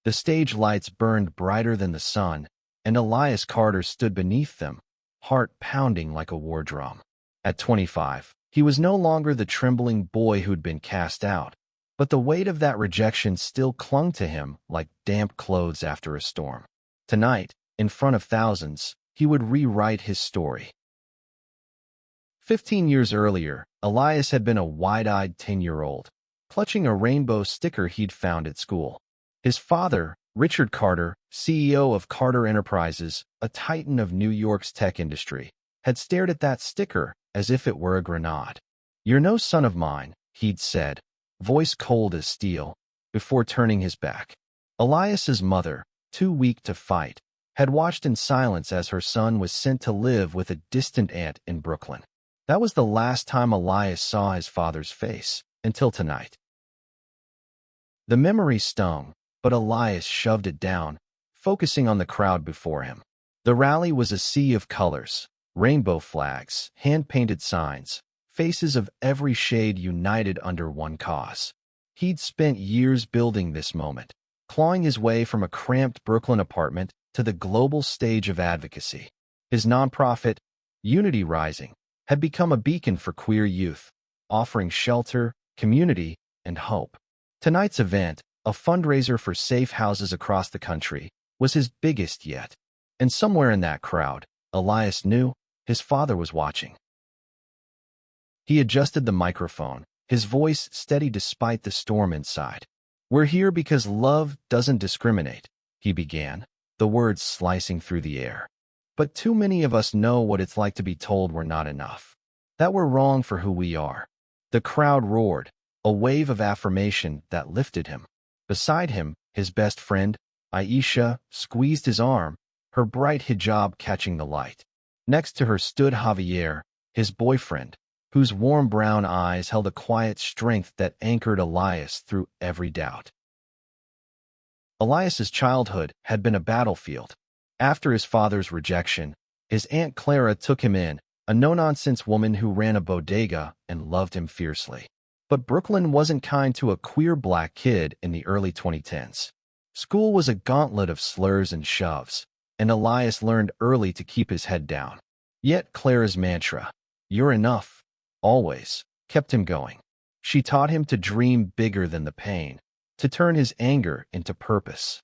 The stage lights burned brighter than the sun, and Elias Carter stood beneath them, heart pounding like a war drum. At 25, he was no longer the trembling boy who'd been cast out, but the weight of that rejection still clung to him like damp clothes after a storm. Tonight, in front of thousands, he would rewrite his story. 15 years earlier, Elias had been a wide-eyed 10-year-old, clutching a rainbow sticker he'd found at school. His father, Richard Carter, CEO of Carter Enterprises, a titan of New York's tech industry, had stared at that sticker as if it were a grenade. "You're no son of mine," he'd said, voice cold as steel, before turning his back. Elias's mother, too weak to fight, had watched in silence as her son was sent to live with a distant aunt in Brooklyn. That was the last time Elias saw his father's face, until tonight. The memory stung, but Elias shoved it down, focusing on the crowd before him. The rally was a sea of colors, rainbow flags, hand-painted signs, faces of every shade united under one cause. He'd spent years building this moment, clawing his way from a cramped Brooklyn apartment to the global stage of advocacy. His nonprofit, Unity Rising, had become a beacon for queer youth, offering shelter, community, and hope. Tonight's event, a fundraiser for safe houses across the country, was his biggest yet. And somewhere in that crowd, Elias knew his father was watching. He adjusted the microphone, his voice steady despite the storm inside. "We're here because love doesn't discriminate," he began, the words slicing through the air. "But too many of us know what it's like to be told we're not enough, that we're wrong for who we are." The crowd roared, a wave of affirmation that lifted him. Beside him, his best friend, Aisha, squeezed his arm, her bright hijab catching the light. Next to her stood Javier, his boyfriend, whose warm brown eyes held a quiet strength that anchored Elias through every doubt. Elias's childhood had been a battlefield. After his father's rejection, his Aunt Clara took him in, a no-nonsense woman who ran a bodega and loved him fiercely. But Brooklyn wasn't kind to a queer black kid in the early 2010s. School was a gauntlet of slurs and shoves, and Elias learned early to keep his head down. Yet Clara's mantra, "You're enough," always kept him going. She taught him to dream bigger than the pain, to turn his anger into purpose.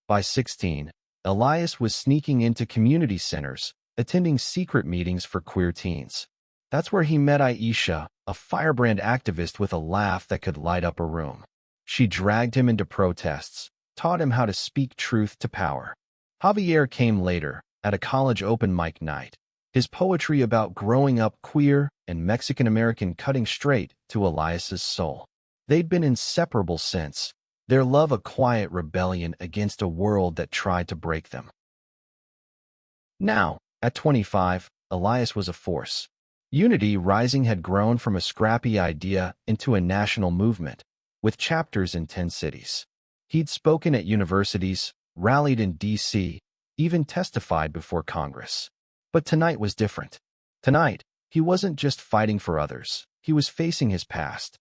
By 16, Elias was sneaking into community centers, attending secret meetings for queer teens. That's where he met Aisha, a firebrand activist with a laugh that could light up a room. She dragged him into protests, taught him how to speak truth to power. Javier came later, at a college open mic night, his poetry about growing up queer and Mexican-American cutting straight to Elias's soul. They'd been inseparable since, their love a quiet rebellion against a world that tried to break them. Now, at 25, Elias was a force. Unity Rising had grown from a scrappy idea into a national movement, with chapters in 10 cities. He'd spoken at universities, rallied in D.C., even testified before Congress. But tonight was different. Tonight, he wasn't just fighting for others, he was facing his past.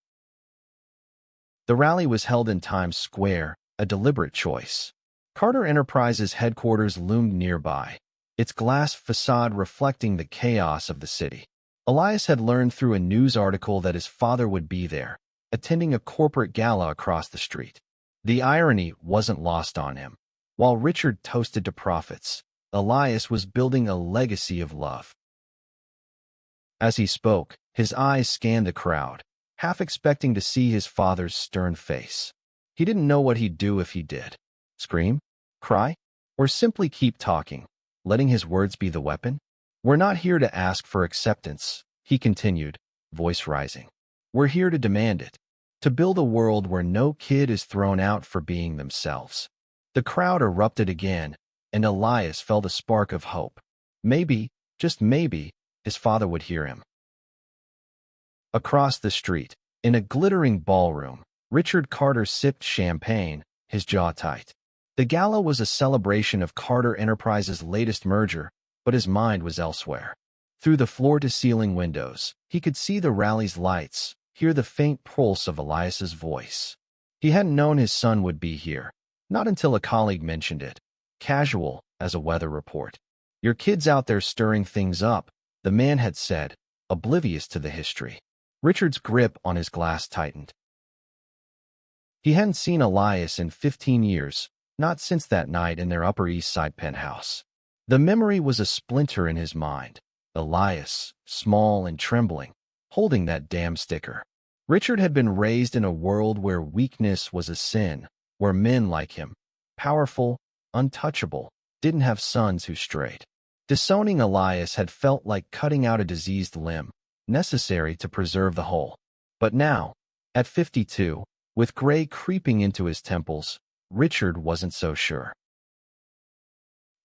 The rally was held in Times Square, a deliberate choice. Carter Enterprises headquarters loomed nearby, its glass facade reflecting the chaos of the city. Elias had learned through a news article that his father would be there, attending a corporate gala across the street. The irony wasn't lost on him. While Richard toasted to profits, Elias was building a legacy of love. As he spoke, his eyes scanned the crowd, half expecting to see his father's stern face. He didn't know what he'd do if he did. Scream? Cry? Or simply keep talking, letting his words be the weapon? "We're not here to ask for acceptance," he continued, voice rising. "We're here to demand it, to build a world where no kid is thrown out for being themselves." The crowd erupted again, and Elias felt a spark of hope. Maybe, just maybe, his father would hear him. Across the street, in a glittering ballroom, Richard Carter sipped champagne, his jaw tight. The gala was a celebration of Carter Enterprises' latest merger, but his mind was elsewhere. Through the floor-to-ceiling windows, he could see the rally's lights, hear the faint pulse of Elias's voice. He hadn't known his son would be here, not until a colleague mentioned it, casual as a weather report. "Your kid's out there stirring things up," the man had said, oblivious to the history. Richard's grip on his glass tightened. He hadn't seen Elias in 15 years, not since that night in their Upper East Side penthouse. The memory was a splinter in his mind. Elias, small and trembling, holding that damn sticker. Richard had been raised in a world where weakness was a sin, where men like him, powerful, untouchable, didn't have sons who strayed. Disowning Elias had felt like cutting out a diseased limb, necessary to preserve the whole. But now, at 52, with gray creeping into his temples, Richard wasn't so sure.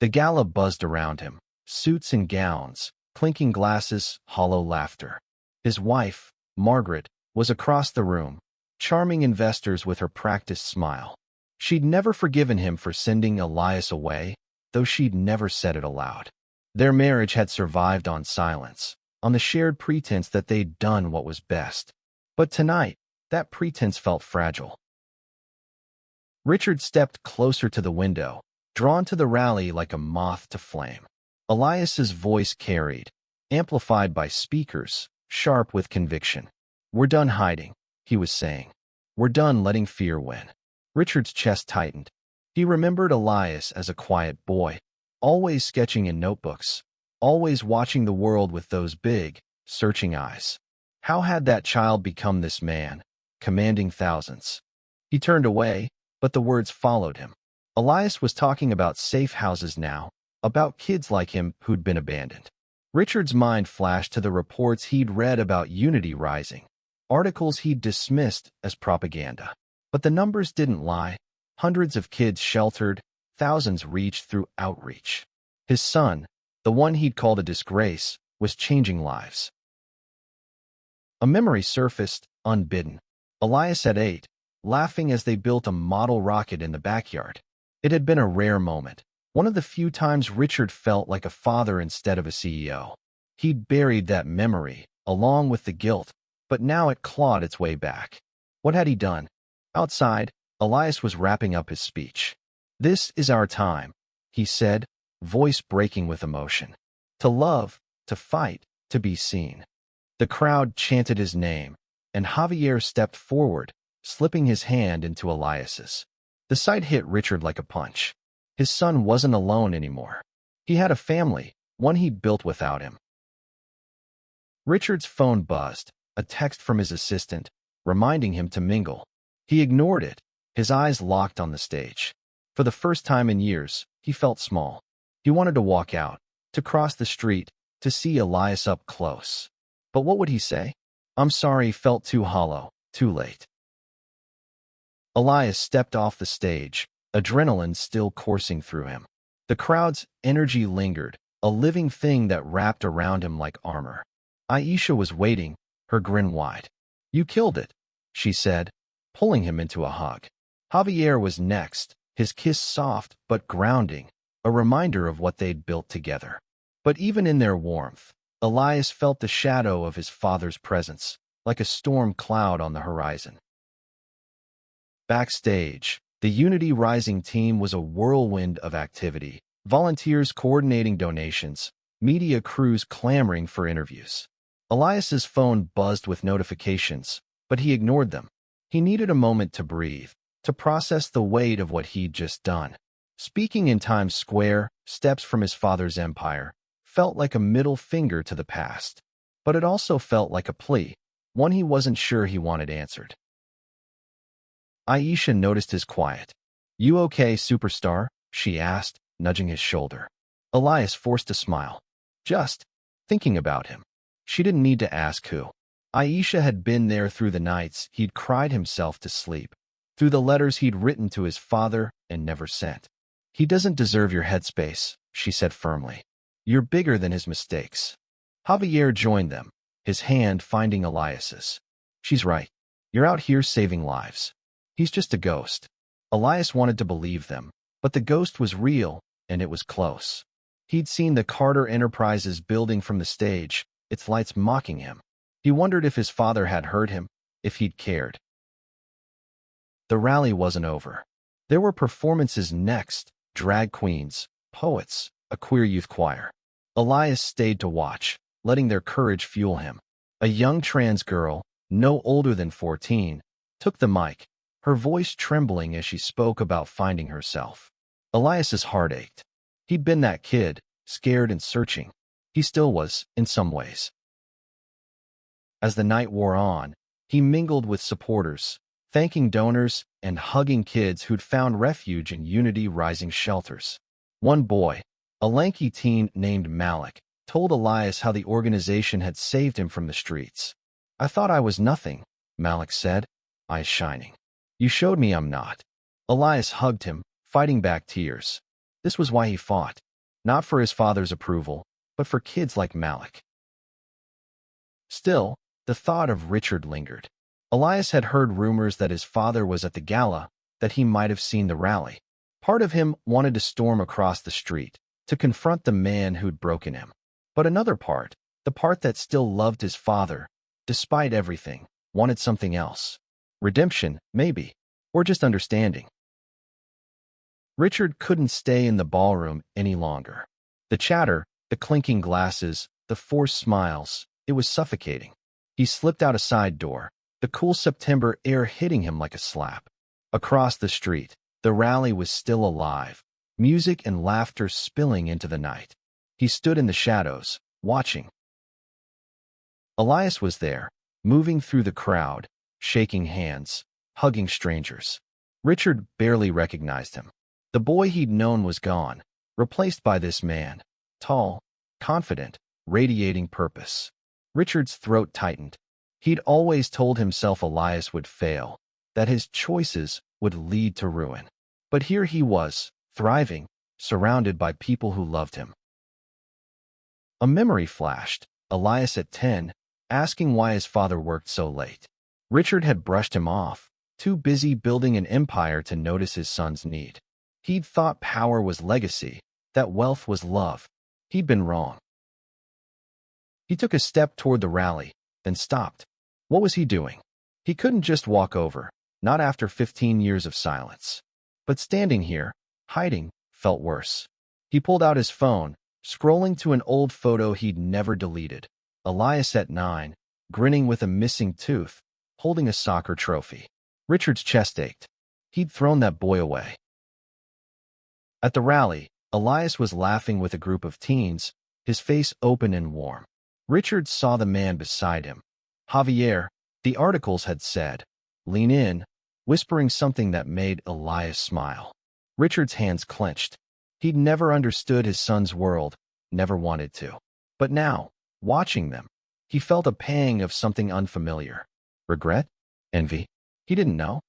The gala buzzed around him, suits and gowns, clinking glasses, hollow laughter. His wife, Margaret, was across the room, charming investors with her practiced smile. She'd never forgiven him for sending Elias away, though she'd never said it aloud. Their marriage had survived on silence, on the shared pretense that they'd done what was best. But tonight, that pretense felt fragile. Richard stepped closer to the window, drawn to the rally like a moth to flame. Elias's voice carried, amplified by speakers, sharp with conviction. "We're done hiding," he was saying. "We're done letting fear win." Richard's chest tightened. He remembered Elias as a quiet boy, always sketching in notebooks, always watching the world with those big, searching eyes. How had that child become this man, commanding thousands? He turned away, but the words followed him. Elias was talking about safe houses now, about kids like him who'd been abandoned. Richard's mind flashed to the reports he'd read about unity rising, articles he'd dismissed as propaganda. But the numbers didn't lie. Hundreds of kids sheltered, thousands reached through outreach. His son, the one he'd called a disgrace, was changing lives. A memory surfaced, unbidden. Elias at 8, laughing as they built a model rocket in the backyard. It had been a rare moment, one of the few times Richard felt like a father instead of a CEO. He'd buried that memory, along with the guilt, but now it clawed its way back. What had he done? Outside, Elias was wrapping up his speech. "This is our time," he said, voice breaking with emotion. "To love, to fight, to be seen." The crowd chanted his name, and Javier stepped forward, slipping his hand into Elias's. The sight hit Richard like a punch. His son wasn't alone anymore. He had a family, one he'd built without him. Richard's phone buzzed, a text from his assistant, reminding him to mingle. He ignored it, his eyes locked on the stage. For the first time in years, he felt small. He wanted to walk out, to cross the street, to see Elias up close. But what would he say? "I'm sorry" felt too hollow, too late. Elias stepped off the stage, adrenaline still coursing through him. The crowd's energy lingered, a living thing that wrapped around him like armor. Aisha was waiting, her grin wide. "You killed it," she said, pulling him into a hug. Javier was next, his kiss soft but grounding, a reminder of what they'd built together. But even in their warmth, Elias felt the shadow of his father's presence, like a storm cloud on the horizon. Backstage, the Unity Rising team was a whirlwind of activity, volunteers coordinating donations, media crews clamoring for interviews. Elias's phone buzzed with notifications, but he ignored them. He needed a moment to breathe, to process the weight of what he'd just done. Speaking in Times Square, steps from his father's empire, felt like a middle finger to the past. But it also felt like a plea, one he wasn't sure he wanted answered. Aisha noticed his quiet. "You okay, superstar?" she asked, nudging his shoulder. Elias forced a smile. "Just thinking about him." She didn't need to ask who. Aisha had been there through the nights he'd cried himself to sleep, through the letters he'd written to his father and never sent. "He doesn't deserve your headspace," she said firmly. "You're bigger than his mistakes." Javier joined them, his hand finding Elias's. "She's right. You're out here saving lives. He's just a ghost." Elias wanted to believe them, but the ghost was real, and it was close. He'd seen the Carter Enterprises building from the stage, its lights mocking him. He wondered if his father had heard him, if he'd cared. the rally wasn't over. There were performances next, drag queens, poets, a queer youth choir. Elias stayed to watch, letting their courage fuel him. A young trans girl, no older than 14, took the mic, her voice trembling as she spoke about finding herself. Elias's heart ached. He'd been that kid, scared and searching. He still was, in some ways. As the night wore on, he mingled with supporters, thanking donors and hugging kids who'd found refuge in Unity Rising shelters. One boy, a lanky teen named Malik, told Elias how the organization had saved him from the streets. "I thought I was nothing," Malik said, eyes shining. "You showed me I'm not." Elias hugged him, fighting back tears. This was why he fought, not for his father's approval, but for kids like Malik. Still, the thought of Richard lingered. Elias had heard rumors that his father was at the gala, that he might have seen the rally. Part of him wanted to storm across the street, to confront the man who'd broken him. But another part, the part that still loved his father, despite everything, wanted something else. Redemption, maybe, or just understanding. Richard couldn't stay in the ballroom any longer. The chatter, the clinking glasses, the forced smiles, it was suffocating. He slipped out a side door, the cool September air hitting him like a slap. Across the street, the rally was still alive, music and laughter spilling into the night. He stood in the shadows, watching. Elias was there, moving through the crowd, shaking hands, hugging strangers. Richard barely recognized him. The boy he'd known was gone, replaced by this man, tall, confident, radiating purpose. Richard's throat tightened. He'd always told himself Elias would fail, that his choices would lead to ruin. But here he was, thriving, surrounded by people who loved him. A memory flashed, Elias at 10, asking why his father worked so late. Richard had brushed him off, too busy building an empire to notice his son's need. He'd thought power was legacy, that wealth was love. He'd been wrong. He took a step toward the rally, then stopped. What was he doing? He couldn't just walk over, not after 15 years of silence. But standing here, hiding, felt worse. He pulled out his phone, scrolling to an old photo he'd never deleted. Elias at 9, grinning with a missing tooth, holding a soccer trophy. Richard's chest ached. He'd thrown that boy away. At the rally, Elias was laughing with a group of teens, his face open and warm. Richard saw the man beside him. Javier, the articles had said, lean in, whispering something that made Elias smile. Richard's hands clenched. He'd never understood his son's world, never wanted to. But now, watching them, he felt a pang of something unfamiliar. Regret? Envy? He didn't know.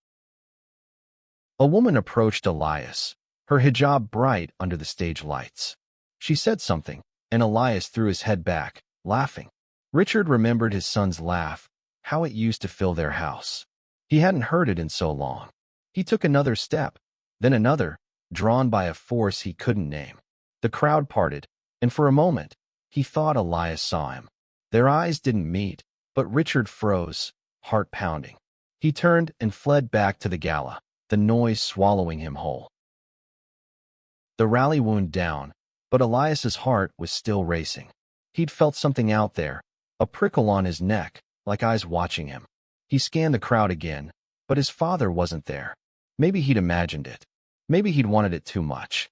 A woman approached Elias, her hijab bright under the stage lights. She said something, and Elias threw his head back, laughing. Richard remembered his son's laugh, how it used to fill their house. He hadn't heard it in so long. He took another step, then another, drawn by a force he couldn't name. The crowd parted, and for a moment, he thought Elias saw him. Their eyes didn't meet, but Richard froze, heart pounding. He turned and fled back to the gala, the noise swallowing him whole. The rally wound down, but Elias's heart was still racing. He'd felt something out there, a prickle on his neck, like eyes watching him. He scanned the crowd again, but his father wasn't there. Maybe he'd imagined it. Maybe he'd wanted it too much.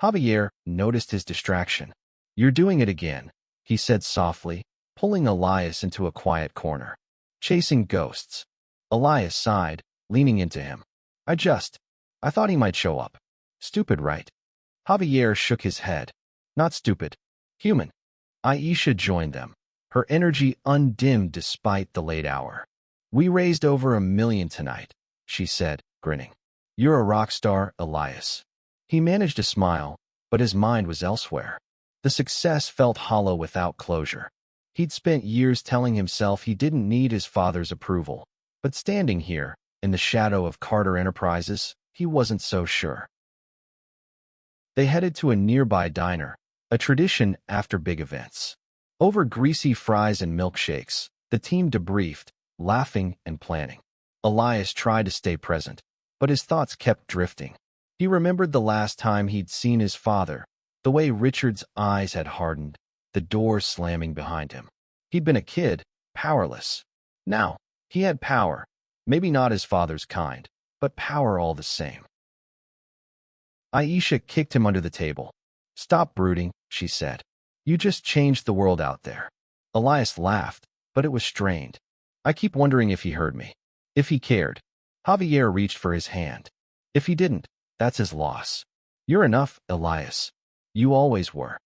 Javier noticed his distraction. "You're doing it again," he said softly, pulling Elias into a quiet corner. "Chasing ghosts." Elias sighed, leaning into him. I thought he might show up." "Stupid, right?" Javier shook his head. "Not stupid. Human." Aisha joined them, her energy undimmed despite the late hour. "We raised over $1 million tonight," she said, grinning. "You're a rock star, Elias." He managed to smile, but his mind was elsewhere. The success felt hollow without closure. He'd spent years telling himself he didn't need his father's approval, but standing here, in the shadow of Carter Enterprises, he wasn't so sure. They headed to a nearby diner, a tradition after big events. Over greasy fries and milkshakes, the team debriefed, laughing and planning. Elias tried to stay present, but his thoughts kept drifting. He remembered the last time he'd seen his father, the way Richard's eyes had hardened, the door slamming behind him. He'd been a kid, powerless. Now, he had power, maybe not his father's kind, but power all the same. Aisha kicked him under the table. "Stop brooding," she said. "You just changed the world out there." Elias laughed, but it was strained. "I keep wondering if he heard me. If he cared." Javier reached for his hand. "If he didn't, that's his loss. You're enough, Elias. You always were."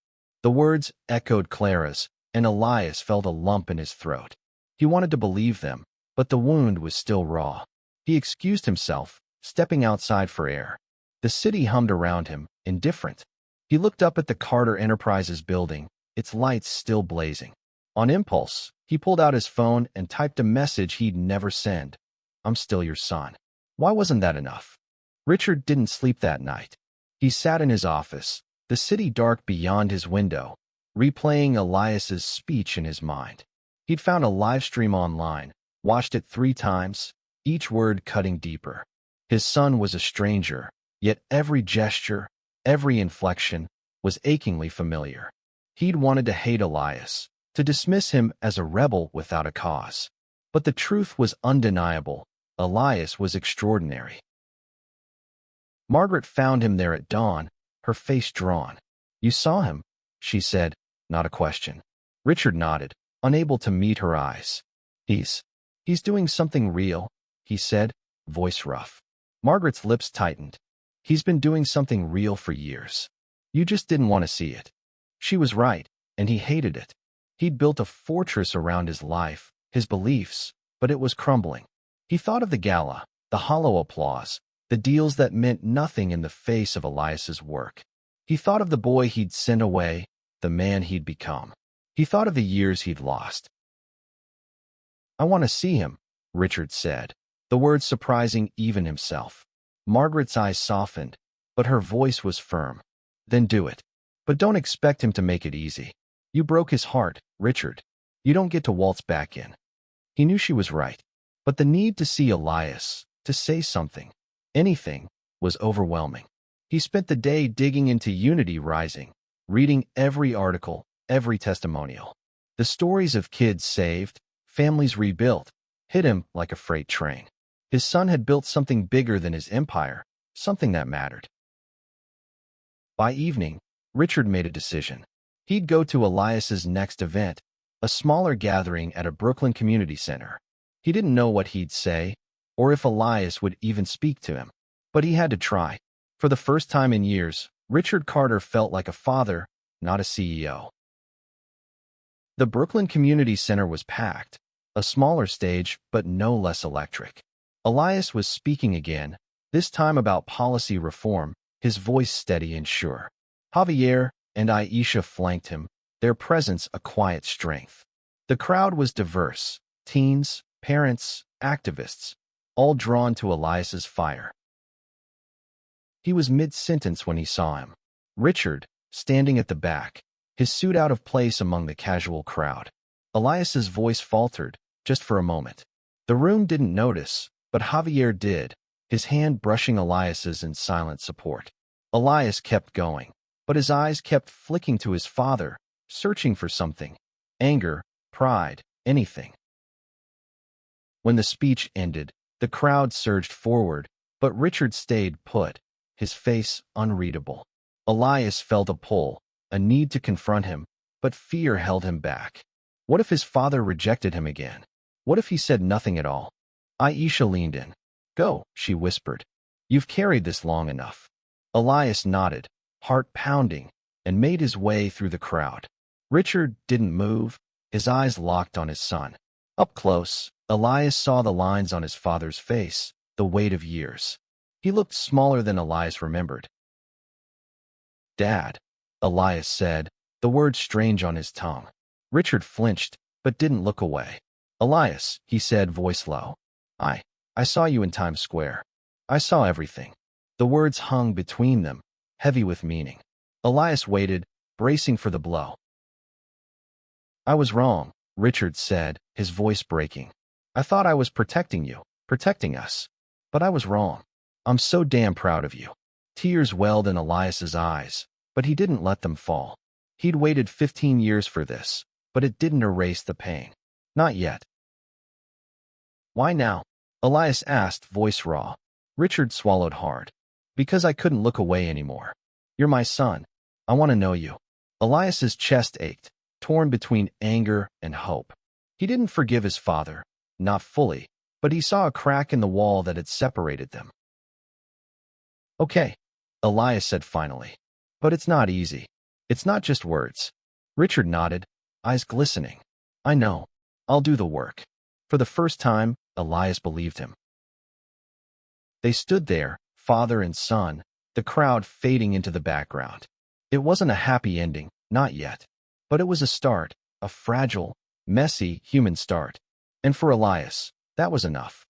The words echoed Clara's, and Elias felt a lump in his throat. He wanted to believe them, but the wound was still raw. He excused himself, stepping outside for air. The city hummed around him, indifferent. He looked up at the Carter Enterprises building, its lights still blazing. On impulse, he pulled out his phone and typed a message he'd never send. "I'm still your son." Why wasn't that enough? Richard didn't sleep that night. He sat in his office, the city dark beyond his window, replaying Elias's speech in his mind. He'd found a live stream online, watched it 3 times, each word cutting deeper. His son was a stranger, yet every gesture, every inflection, was achingly familiar. He'd wanted to hate Elias, to dismiss him as a rebel without a cause. But the truth was undeniable. Elias was extraordinary. Margaret found him there at dawn, her face drawn. "You saw him?" she said, not a question. Richard nodded, unable to meet her eyes. He's doing something real," he said, voice rough. Margaret's lips tightened. "He's been doing something real for years. You just didn't want to see it." She was right, and he hated it. He'd built a fortress around his life, his beliefs, but it was crumbling. He thought of the gala, the hollow applause, the deals that meant nothing in the face of Elias's work. He thought of the boy he'd sent away, the man he'd become. He thought of the years he'd lost. "I want to see him," Richard said, the words surprising even himself. Margaret's eyes softened, but her voice was firm. "Then do it. But don't expect him to make it easy. You broke his heart, Richard. You don't get to waltz back in." He knew she was right, but the need to see Elias, to say something, anything, was overwhelming. He spent the day digging into Unity Rising, reading every article, every testimonial. The stories of kids saved, families rebuilt, hit him like a freight train. His son had built something bigger than his empire, something that mattered. By evening, Richard made a decision. He'd go to Elias's next event, a smaller gathering at a Brooklyn community center. He didn't know what he'd say, or if Elias would even speak to him, but he had to try. For the first time in years, Richard Carter felt like a father, not a CEO. The Brooklyn Community Center was packed, a smaller stage, but no less electric. Elias was speaking again, this time about policy reform, his voice steady and sure. Javier and Aisha flanked him, their presence a quiet strength. The crowd was diverse, teens, parents, activists, all drawn to Elias's fire. He was mid-sentence when he saw him. Richard, standing at the back, his suit out of place among the casual crowd. Elias's voice faltered, just for a moment. The room didn't notice, but Javier did, his hand brushing Elias's in silent support. Elias kept going, but his eyes kept flicking to his father, searching for something. Anger, pride, anything. When the speech ended, the crowd surged forward, but Richard stayed put, his face unreadable. Elias felt a pull, a need to confront him, but fear held him back. What if his father rejected him again? What if he said nothing at all? Aisha leaned in. "Go," she whispered. "You've carried this long enough." Elias nodded, heart pounding, and made his way through the crowd. Richard didn't move, his eyes locked on his son. Up close, Elias saw the lines on his father's face, the weight of years. He looked smaller than Elias remembered. "Dad," Elias said, the word strange on his tongue. Richard flinched, but didn't look away. "Elias," he said, voice low. I saw you in Times Square. I saw everything." The words hung between them, heavy with meaning. Elias waited, bracing for the blow. "I was wrong," Richard said, his voice breaking. "I thought I was protecting you, protecting us. But I was wrong. I'm so damn proud of you. Tears welled in Elias's eyes, but he didn't let them fall. He'd waited 15 years for this, but it didn't erase the pain. Not yet. Why now? Elias asked, voice raw. Richard swallowed hard. Because I couldn't look away anymore. You're my son. I want to know you. Elias's chest ached, torn between anger and hope. He didn't forgive his father, not fully, but he saw a crack in the wall that had separated them. Okay, Elias said finally. But it's not easy. It's not just words. Richard nodded, eyes glistening. I know. I'll do the work. For the first time, Elias believed him. They stood there, father and son, the crowd fading into the background. It wasn't a happy ending, not yet. But it was a start, a fragile, messy, human start. And for Elias, that was enough.